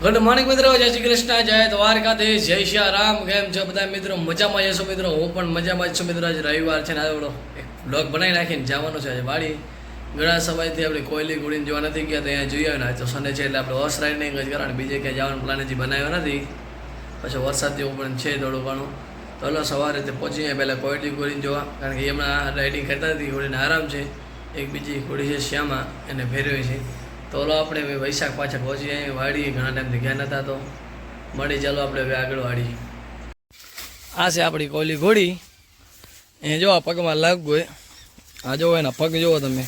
Good morning મિત્રો, જય શ્રી કૃષ્ણ, જય દ્વારકાધીશ, જય શ્રી રામ. કેમ છો બધા મિત્રો? મજામાં જશો મિત્રો? હું પણ મજામાં જ છું મિત્રો. આજે રવિવાર છે ને આજે એક બ્લોગ બનાવી નાખીને જવાનું છે આજે વાડી. ઘણા સમયથી આપણે કોયલી ગુડીને જોવા નથી ગયા, તો અહીંયા જોઈ આવ્યા. તો સન્ડે છે એટલે આપણે હોર્સ રાઇડિંગ જ કરવાનું, બીજે ક્યાંય જવાનું પ્લાન હજી બનાવ્યો નથી. પછી વરસાદ જેવું પણ છે થોડું ઘણું. તો હલો સવારે તે પહોંચી ગયા પહેલાં કોયલી ગુડીને જોવા, કારણ કે એમના રાઇડિંગ કરતા નથી. ગુડીને આરામ છે. એક બીજી ઘોડી છે શ્યામા, એને ફેરવી છે. તો ઓલો આપણે વૈશાખ પાછળ પહોંચી જાય વાડી. ઘણા ટાઈમથી ગયા નતા, તો મળી ચાલો આપણે હવે આગળ વાડી. આ છે આપણી કોયલી ઘોડી. એ જો આ પગમાં લાગવું હોય, આ જોવો એના પગ જોવો તમે.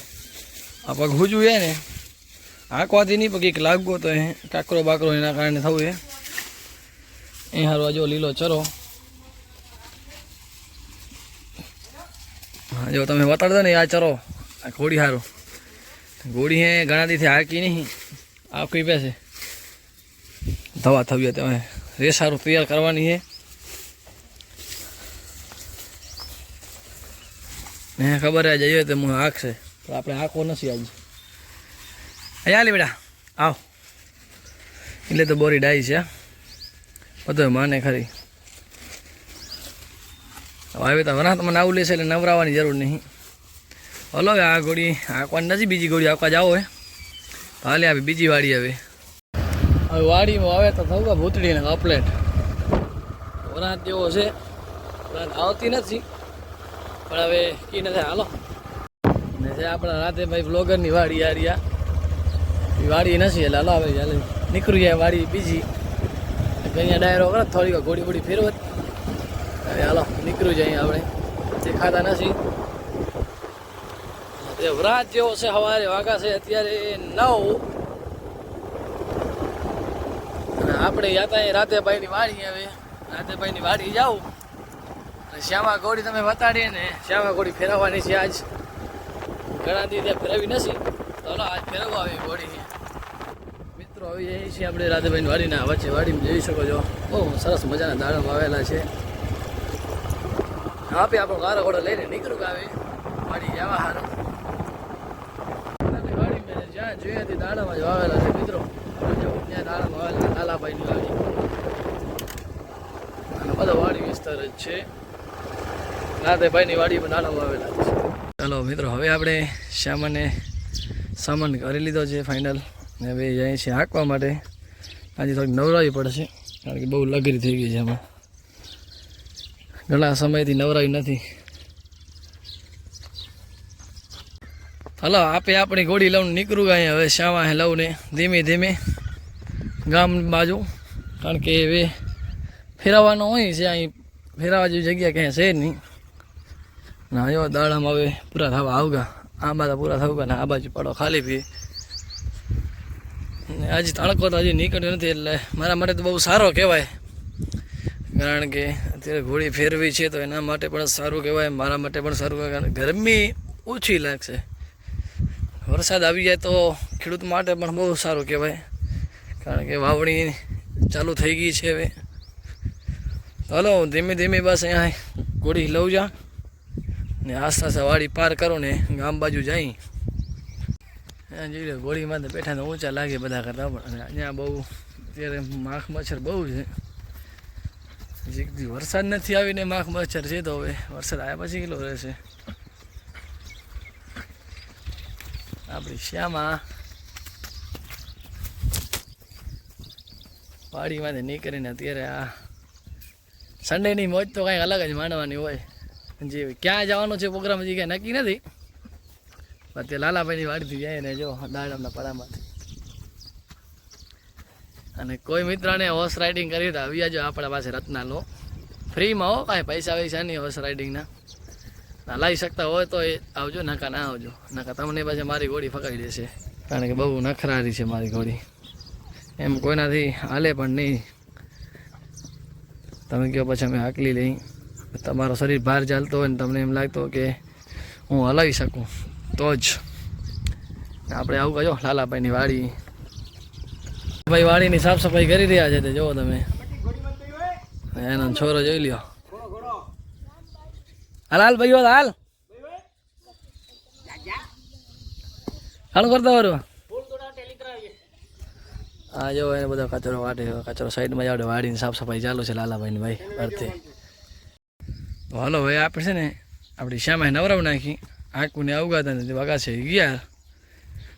આ પગ હુજવું છે ને, આંકવાથી નહીં પગ એક લાગવો તો એ કાકરો બાકરો એના કારણે થવું છે. એ સારું જો લીલો ચરો. હા જો તમે બતાડતો ને આ ચરો, આ ઘોડી સારું. ઘોડી હે ઘણા દીથી હાકી નહીં, આખી બેસે દવા થવી તમે રેસ સારું તૈયાર કરવાની છે. ને ખબર હે જઈએ તો હું આંખશે, પણ આપણે આંખો નથી આજે. અહીંયા લે બેટા આવ. એટલે તો બોરી ડાઈ છે બધો માને ખરી. હવે તો વરાત મને આવું લેશે એટલે નવરાવાની જરૂર નહીં. હલો આ ઘોડી આંકવાની નથી, બીજી ઘોડી આંકવા જાઓ હે તો હાલે આવી બીજી વાડી. હવે વાડીમાં આવે તો થવું ભૂતળી ને કપલેટ. વરાત જેવો છે, વરાત આવતી નથી પણ હવે કી નથી. હાલો ને છે આપણા રાતે ભાઈ બ્લોગરની વાડી આરિયા, એ વાડી નથી એટલે હાલો હવે ચાલે નીકળી જાય વાડી બીજી. અહીંયા ડાયરો કરે થોડીક ઘોડી ઘોડી ફેરવત. હવે હાલો નીકળી જાય. આપણે દેખાતા નથી. વરાત જેવો છે, સવારે વાગા છે અત્યારે 9. અને આપણે યાતા રાતેભાઈની વાડી. હવે રાતેભાઈની વાડી જાઉં અને શ્યામા ઘોડી તમે બતાડીએ ને, શ્યામા ઘોડી ફેરવવાની છે આજ. ઘણા દી ત્યાં ફેરવી નથી, તો હલો આજ ફેરવવા આવી ઘોડી. મિત્રો આવી જઈએ છીએ આપણે રાતેભાઈની વાડીના વચ્ચે. વાડીમાં જોઈ શકો છો બહુ સરસ મજાના દાડમ આવેલા છે. આપે આપણો ગારો ઘોડો લઈને નીકળું આવે વાડી જવા સારું. જ્યાં જોઈએ તે દાડામાં જ વાવેલા છે મિત્રો. ત્યાં દાડામાં વાવેલા લાલાભાઈની વાડી, અને બધો વાડી વિસ્તાર જ છે. રાધેભાઈની વાડીમાં દાડામાં વાવેલા છે. ચાલો મિત્રો, હવે આપણે શ્યામાને સામાન કરી લીધો છે ફાઇનલ. ને હવે જઈએ છીએ હાંકવા માટે. આજે થોડીક નવરાવી પડશે, કારણ કે બહુ લગરી થઈ ગઈ છે. આમાં ઘણા સમયથી નવરાવી નથી. હલો આપે આપણી ઘોડી લઉં નીકળું ગયા. હવે શ્યામા લઉં ને ધીમે ધીમે ગામ બાજુ, કારણ કે હવે ફેરવવાનો હોય છે. અહીં ફેરવવા જેવી જગ્યા ક્યાંય છે નહીં. ના જો દાડામાં હવે પૂરા થવા આવગા. આ બાજુ પૂરા થવા ને આ બાજુ પડો ખાલી પી. આજે તડકો તો હજી નીકળ્યો નથી, એટલે મારા માટે તો બહુ સારો કહેવાય. કારણ કે અત્યારે ઘોડી ફેરવી છે તો એના માટે પણ સારું કહેવાય, મારા માટે પણ સારું કહેવાય. કારણ ગરમી ઓછી લાગશે. વરસાદ આવી જાય તો ખેડૂત માટે પણ બહુ સારું કહેવાય, કારણ કે વાવણી ચાલુ થઈ ગઈ છે હવે. હલો ધીમે ધીમે બસ અહીંયા ઘોડી લઉં જા ને આસ્તે વાડી પાર કરો ને ગામ બાજુ જાય. અહીંયા જોઈ લો ઘોડીમાં તો બેઠા ઊંચા લાગે બધા કરતા, પણ અહીંયા બહુ અત્યારે માખ મચ્છર બહુ છે. વરસાદ નથી આવીને માખ મચ્છર છે, તો હવે વરસાદ આવ્યા પછી કેટલો રહેશે. આપણી શ્યામા વાડીમાંથી નીકળીને અત્યારે આ સન્ડેની મોજ તો કાંઈ અલગ જ માણવાની હોય. જે ક્યાં જવાનું છે પ્રોગ્રામ હજી કાંઈ નક્કી નથી. અત્યારે લાલાભાઈની વાડીથી જાય ને જો દાડમના પડામાંથી. અને કોઈ મિત્રને હોર્સ રાઇડિંગ કરી તો આવી જાઓ આપણા પાસે રત્ના લો ફ્રીમાં. હો કાંઈ પૈસા વૈસા નહીં હોર્સ રાઇડિંગના. ના લાવી શકતા હોય તો એ આવજો, નકા ના આવજો. નકા તમને પાછી મારી ઘોડી ફકાઈ દેશે, કારણ કે બહુ નખરારી છે મારી ઘોડી. એમ કોઈનાથી હાલે પણ નહીં. તમે કહો પછી અમે હાકલી લઈ. તમારો શરીર બહાર ચાલતો હોય ને તમને એમ લાગતો કે હું હલાવી શકું તો જ આપણે આવું કહો. લાલાભાઈની વાડી, ભાઈ વાડીની સાફ સફાઈ કરી રહ્યા છે તે જુઓ તમે. એનો છોરો જોઈ લ્યો. હાલ હાલ ભાઈઓ હાલ હાલ કરતા વારું આ જો એને બધો કચરો વાટે, કચરો સાઈડમાં જાવડે વાડીને સાફ સફાઈ ચાલુ છે લાલાભાઈને ભાઈ અર્થે. તો હાલો ભાઈ આપણે છે ને આપણી શ્યામાએ નવરાવ નાખી, આંકુને અવગાતા નથી વાગા છે ગયા.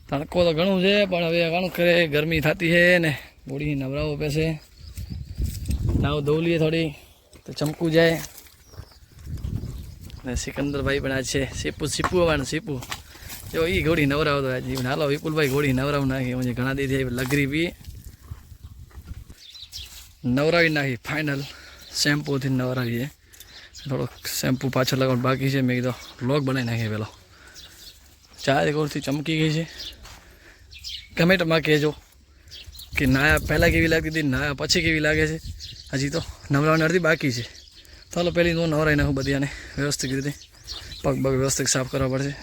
તડકો તો ઘણું છે પણ હવે ઘણું કરે, ગરમી થતી છે ને બોડી નવરાવો પેસે. નાવ ધોલીએ થોડી તો ચમકું જાય. ને સિકંદરભાઈ પણ આ છે સીપુ આવવાનું સીપુ જો એ ઘોડી નવરાવતો આજે. હાલો વિપુલભાઈ ઘોડી નવરાવ નાખી, હું ઘણા દીધી લગરી પી નવરાવી નાખી ફાઇનલ. શેમ્પૂથી નવરાવીએ, થોડોક શેમ્પૂ પાછળ લગાવવાનું બાકી છે. મેં કીધું વ્લોગ બનાવી નાખીએ પેલો. ચાર ગોળથી ચમકી ગઈ છે. કમેન્ટમાં કહેજો કે નાયા પહેલાં કેવી લાગતી હતી, નાયા પછી કેવી લાગે છે. હજી તો નવરાવાની અડધી બાકી છે. ચાલો પહેલી હું નવરાવી નાખું બધી વ્યવસ્થિત રીતે. પગ વ્યવસ્થિત સાફ કરવા પડશે.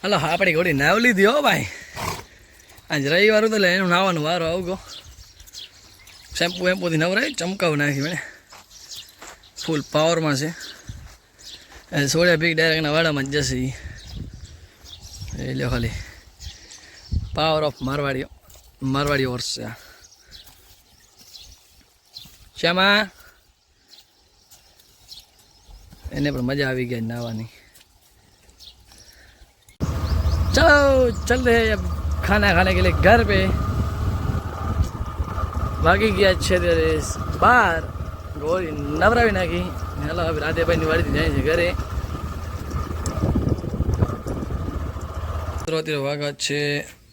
હાલો આપણી ઘોડી નાવ લીધી હો ભાઈ. આજ રવિવાર તો એટલે એનું નાવાનું વારો આવગો. શેમ્પુ વેમ્પુથી નવરાવી ચમકાવ નાખી મને ફૂલ પાવરમાં છે. સોળ્યા ભીગ ડાયરેક્ટના વાડામાં જ જશે એ લ્યો. ખાલી પાવર ઓફ મારવાડી હોર્સ છે. શ્યામા એને પણ મજા આવી ગઈ નાવાની. चलो चलते हैं अब खाना खाने के लिए घर पे. भागी गया अच्छे बाहर गोरी नवरावी नाखी. हेलो अभी राधेभाई ની વાડીથી જાય છે ઘરે. અત્યારે વાગા છે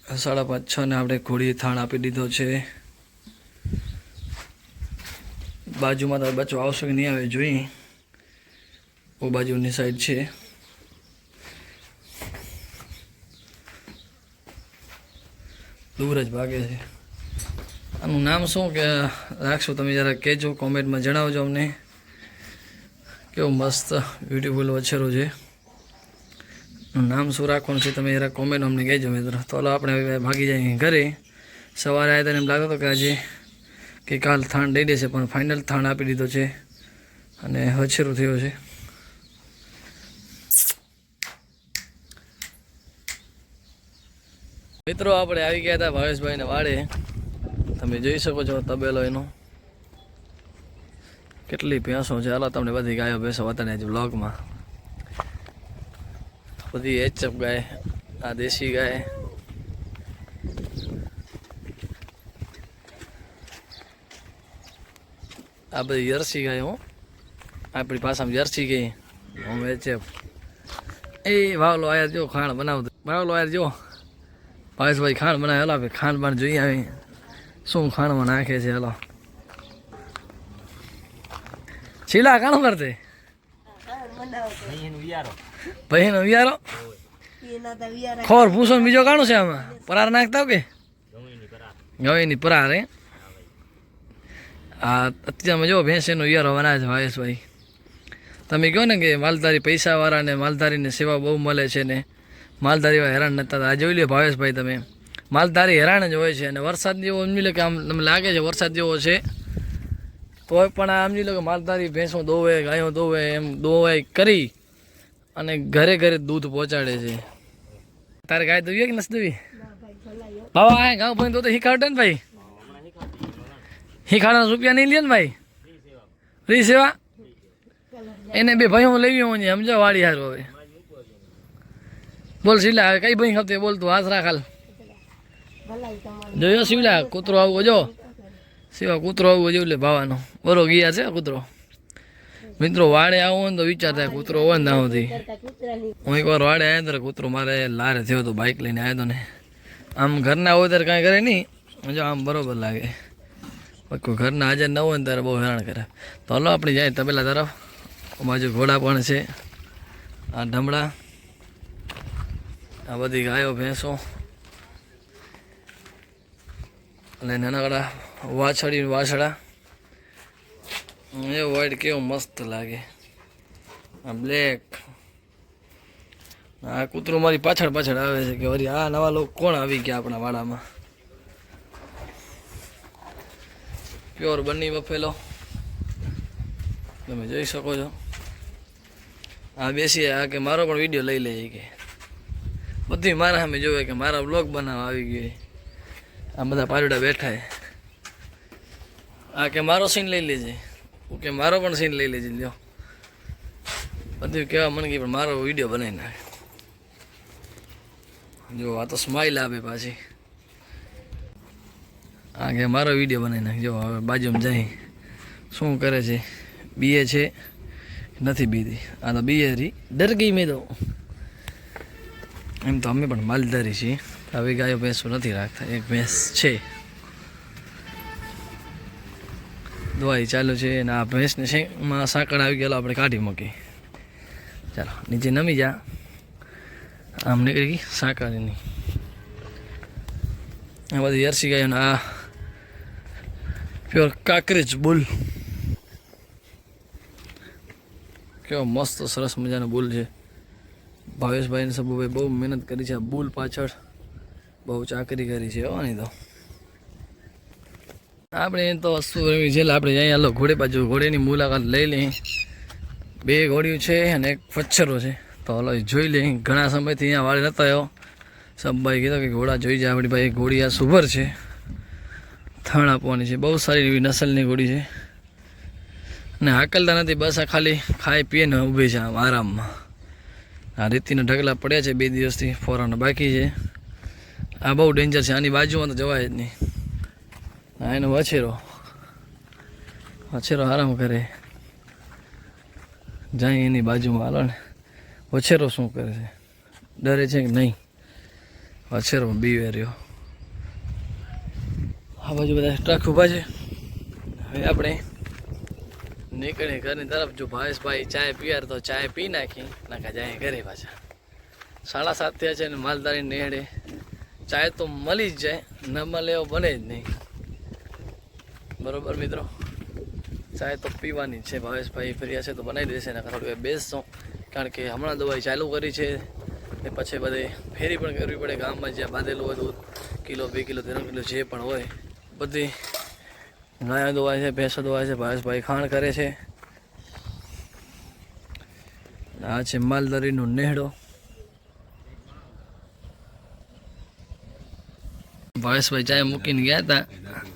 5:30 ને આપણે ઘોડીએ થાણ આપી દીધો છે. બાજુમાં તો બચ્ચો આવશે કે નહીં આવે જોઈએ. ઓ બાજુની સાઈડ છે. દૂર જ ભાગે છે. આનું નામ શું કે રાખશો તમે જરા કહેજો, કોમેન્ટમાં જણાવજો અમને. કેવું મસ્ત બ્યુટીફુલ વછેરું છે. નામ શું રાખવાનું છે તમે જરા કોમેન્ટ અમને કહેજો મિત્રો. તો આપણે હવે ભાગી જાય ઘરે. સવારે આવ્યા હતા એમ લાગતો હતો કે આજે કે કાલ થાણ દઈ દેશે, પણ ફાઇનલ થાણ આપી દીધો છે અને વછેરું થયો છે. મિત્રો આપણે આવી ગયા હતા ભાવેશભાઈને વાડે. તમે જોઈ શકો છો તબેલો એનો. કેટલી ભેંસો છે. હાલો તમને બધી ગાયો ભેંસો બતાડે છે બ્લોગમાં. બધી એચએફ ગાય, આ દેશી ગાય. આ બધી જર્સી ગાય. હું આપણી ભાષામાં જર્સી ગઈ, હું એચએફ. એ વાવલો આયાર જો ખાણ બનાવતો. વાવલો આયાર જો ભાવેશભાઈ ખાંડ બનાવે. હલો આપણે ખાંડ પણ જોઈએ આવી શું ખાંડમાં નાખે છે. હલો છીલા કાણું કરતે ભાઈનો વિયારો ખોર ભૂસો બીજો કાણું છે આમાં પરાર નાખતા કે ગવીની પરાર. હે હા અત્યારમાં જો ભેંસનો વિયારો બનાવે છે ભાવેશભાઈ. તમે કહો ને કે માલધારી પૈસાવાળાને માલધારીને સેવા બહુ મળે છે ને માલધારી હેરાન નતા. આ જોઈ લો ભાવેશભાઈ તમે, માલધારી હેરાન જ હોય છે. અને વરસાદ જેવો સમજી લો કે આમ તમને લાગે છે વરસાદ જેવો છે તોય પણ આ સમજી લો કે માલધારી ભેંસો દોવે, ગાયો દોવે, એમ દોવાઈ કરી અને ઘરે ઘરે દૂધ પહોંચાડે છે. તારે ગાય દોવી કે નથી દોવી બાબા? આ ગાઉં ભાઈ તો શીખાડે ને ભાઈ. શીખાડવાના રૂપિયા નહીં લે ને ભાઈ. ફ્રી સેવા એને બે ભાઈઓ લેવી હોય સમજો વાડી હારું. હવે બોલ શિવલા કઈ ભાઈ ખપતી બોલ તું હાથ રાખ. હાલ જોયો શિવલા કૂતરો આવું જો શિવા કૂતરો આવું જોયું લે ભાવાનો બરો ગયા છે કૂતરો. મિત્રો વાડે આવો ને તો વિચાર થાય કૂતરો હોય ને ત્યાંથી. હું એકવાર વાડે આવ્યો ત્યારે કૂતરો મારે લારે થયો હતો, બાઇક લઈને આવ્યો હતો ને. આમ ઘરના હોય ત્યારે કાંઈ કરે નહીં, જો આમ બરોબર લાગે. કોઈ ઘરના હાજર ન હોય ને ત્યારે બહુ હેરાન કરે. તો હલો આપણે જાય તબેલા તરફ. બાજુ ઘોડા પણ છે, આ ઢમડા, આ બધી ગાયો ભેંસો અને નાનકડા વાછડા. એ વ્હાઈટ કેવું મસ્ત લાગે. આ બ્લેક. આ કૂતરું મારી પાછળ આવે છે કે વળી આ નવા લોકો કોણ આવી ગયા આપણા વાડામાં. પ્યોર બની બફેલો તમે જોઈ શકો છો. આ બેસી આ કે મારો પણ વિડીયો લઈ લે કે બધી મારા સામે જોવે કે મારા બ્લોગ બનાવવા આવી ગયો. આ બધા પારુડા બેઠા છે. આ કે મારો સીન લઈ લેજે, હું કે મારો પણ સીન લઈ લેજે. લ્યો બધું કહેવા મને કે પણ મારો વિડીયો બનાવી નાખે. જો આ તો સ્માઇલ આપે પાછી. આ કે મારો વિડીયો બનાવી નાખે. જો હવે બાજુમાં જાય શું કરે છે, બીએ છે નથી બીતી. આ તો બીએ રી ડર ગઈ મેં તો. એમ તો અમે પણ માલધારી છીએ, હવે ગાયો ભેંસો નથી રાખતા. એક ભેંસ છે, દવાઈ ચાલુ છે. અને આ ભેંસને શેકમાં સાંકળ આવી ગયેલો, આપણે કાઢી મૂકી. ચાલો નીચે નમી જા. આમ નીકળી ગઈ સાંકળની. આ બધી યરસી ગાયો ને આ પ્યોર કાકરેજ બુલ. કેવો મસ્ત સરસ મજાનો બુલ છે. ભાવેશભાઈને સબુભાઈ બહુ મહેનત કરી છે આ બુલ પાછળ, બહુ ચાકરી કરી છે. હો નહીં તો આપણે તો વસ્તુ એવી છે. આપણે અહીંયા હાલો ઘોડે બાજુ ઘોડેની મુલાકાત લઈ લઈએ. 2 ઘોડીઓ છે અને એક પચ્છરો છે. તો હાલો જોઈ લઈએ. ઘણા સમયથી અહીંયા વાળે નહોતા આવ્યો. સબભાઈ કીધો કે ઘોડા જોઈ જાય આપણી ભાઈ. ઘોડી આ સુભર છે, થાણ આપવાની છે. બહુ સારી એવી નસલની ઘોડી છે અને હાકલતા નથી. બસ આ ખાલી ખાઈ પીએ ને ઊભી છે આમ આરામમાં. આ રીતિના ઢગલા પડ્યા છે 2 દિવસથી, ફોરાના બાકી છે. આ બહુ ડેન્જર છે, આની બાજુમાં તો જવાય જ નહીં. હા એનો વછેરો આરામ કરે, જાય એની બાજુમાં. હાલો ને વછેરો શું કરે છે, ડરે છે કે નહીં? વછેરો બીવે રહ્યો. આ બાજુ બધા ટ્રક ઊભા છે. હવે આપણે નીકળે ઘરની તરફ. જો ભાવેશભાઈ ચાય પીયાર તો ચાય પી નાખી, નાખા જાય ઘરે પાછા. 7:30 થયા છે ને માલધારી નેહડે. ચાય તો મળી જ જાય, ન મળે એવો બને જ નહીં. બરોબર મિત્રો, ચાય તો પીવાની જ છે. ભાવેશભાઈ ફર્યા છે તો બનાવી દેશે. ને થોડી વાર બેસશો, કારણ કે હમણાં દવાઈ ચાલુ કરી છે. ને પછી બધે ફેરી પણ કરવી પડે ગામમાં, જ્યાં બાંધેલું હોય દૂધ, 1 કિલો 2 કિલો 3 કિલો જે પણ હોય બધી. ગાયો દોવાય છે, ભેંસો દોવાય છે. ભાવેશભાઈ ખાણ કરે છે. આ છે માલધારીનો નેહડો. ભાવેશભાઈ ચાય મૂકીને ગયા હતા.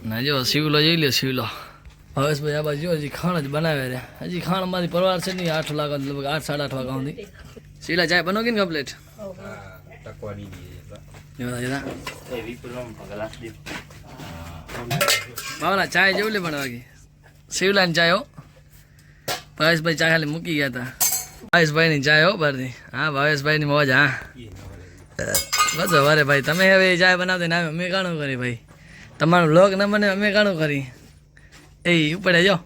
ના જો શિવલો જોઈ લ્યો, શિવલો. ભાવેશભાઈ આ બાજુ હજી ખાણ જ બનાવે છે. હજી ખાણ મારી પરવાર છે નહીં. 8 લાખ લગભગ 8 સાડા 8 વાગ્યા સુધી. શીલા ચાય બનો કે કમ્પ્લીટ? બાવલા ચાય જેવું લે બનાવી શિવલાની ચાય. હો ભાવેશભાઈ ચા ખાલી મૂકી ગયા હતા. ભાવેશભાઈની ચાય હો બહારથી. હા ભાવેશભાઈની મોજ. હા બસ વારે ભાઈ તમે હવે ચાય બનાવતો ને અમે કાણું કરી ભાઈ. તમારો બ્લોગ ન બને અમે કાણું કરી. એ ઉપડે જો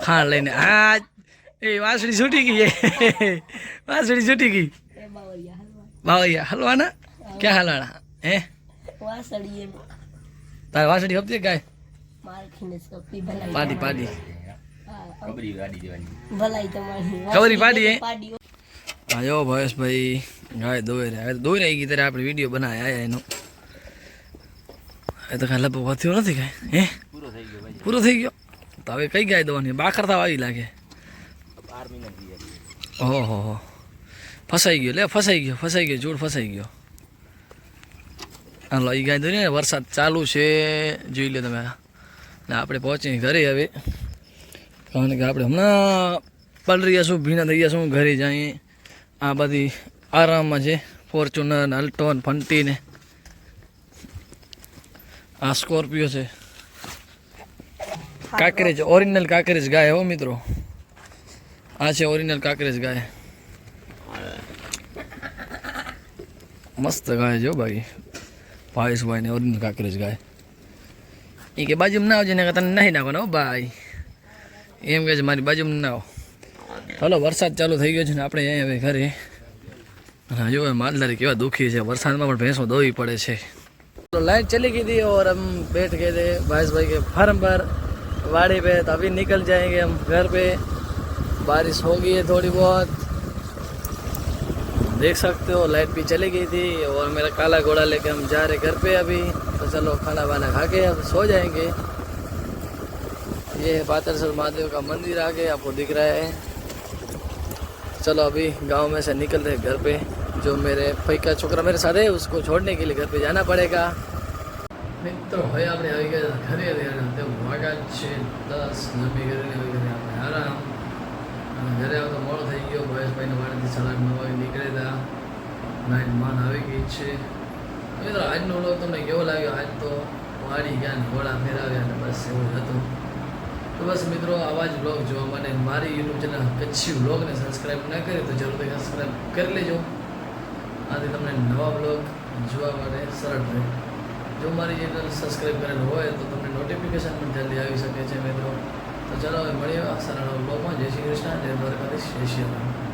ખાણ લઈને. હા એ વાસળી છૂટી ગઈ. વાસળી છૂટી ગઈ. બાવૈયા હલવાના ક્યાં હલવાના? હે તારે વાસળી હપતી ગાય પાડી પાડી ખબરી પાડી. હા જો ભાવેશભાઈ ગાય દોઈ રહી ગઈ ત્યારે આપણે વિડીયો બનાવી આયા એનો. એ તો કાંઈ લગભગ થયો નથી કાંઈ. હે પૂરો થઈ ગયો તો હવે કઈ ગાય દવાની? બાખર થવા આવી લાગે. ઓહો ફસાઈ ગયો. લે ફસાઈ ગયો જોડ ફસાઈ ગયો. હાલો એ ગાય દોરી ને. વરસાદ ચાલુ છે જોઈ લે તમે. ને આપણે પહોંચીને ઘરે હવે, કારણ કે આપણે હમણાં પલરી જશું, ભીના થઈ જશું, ઘરે જઈએ. આ બધી આરામમાં છે. ફોર્ચ્યુનર, અલ્ટો, ફંટી ને આ સ્કોર્પિયો છે. કાંકરેજ ઓરિજિનલ કાંકરેજ ગાય હો મિત્રો. આ છે ઓરિજિનલ કાંકરેજ ગાય. મસ્ત ગાય જો ભાઈ. ભાવેશભાઈને ઓરિજિનલ કાંકરેજ ગાય. એ કે બાજુમાં ના આવજે ને તને નહીં નાખવાનો ભાઈ. એમ કહે છે મારી બાજુમાં ના આવો. ચાલો વરસાદ ચાલુ થઈ ગયો છે ને આપણે અહીંયા હવે ઘરે. અને જો માલધારી કેવા દુઃખી છે. વરસાદમાં પણ ભેંસો દોવી પડે છે. तो लाइट चली गई थी और हम बैठ गए थे भावेश भाई के फार्म पर वाड़ी पे. तो अभी निकल जाएंगे हम घर पे. बारिश हो गई है थोड़ी बहुत, देख सकते हो. लाइट भी चली गई थी और मेरा काला घोड़ा लेके हम जा रहे घर पे अभी. तो चलो खाना वाना खा के अब सो जाएंगे. ये है पातरसर महादेव का मंदिर आगे आपको दिख रहा है. चलो अभी गांव में से निकल रहे घर पे. जो मेरे भाई का छोकरा मेरे साथ है उसको छोड़ने के लिए घर पे जाना पड़ेगा. મિત્રો હવે આપણે આવી ગયા ઘરે તે વાગા જ છે 10 જમી કરીને આવી ગયા આપણે આરામ અને ઘરે આવતો મોડો થઈ ગયો મહેશભાઈને વાડીથી 9:30 વાગે નીકળ્યા હતા નાઇટ માન આવી ગઈ છે મિત્રો આજનો વ્લોગ તમને કેવો લાગ્યો આજ તો વાડી ગયા ને ઘોડા ફેરાવ્યા અને બસ એવું જ હતું તો બસ મિત્રો આવા જ વ્લોગ જોવા માટે મારી યુટ્યુબ ચેનલ કચ્છી વ્લોગને સબસ્ક્રાઈબ ન કરી તો જરૂરથી સબસ્ક્રાઈબ કરી લેજો આથી તમને નવા વ્લોગ જોવા માટે સરળ રહે જો મારી ચેનલ સબસ્ક્રાઈબ કરેલ હોય તો તમને નોટિફિકેશન પણ જલ્દી આવી શકે છે મિત્રો તો ચાલો હવે મળીએ સારા નવા વ્લોગમાં જય શ્રી કૃષ્ણ જય દ્વારકાધીશ જય શ્રી રામ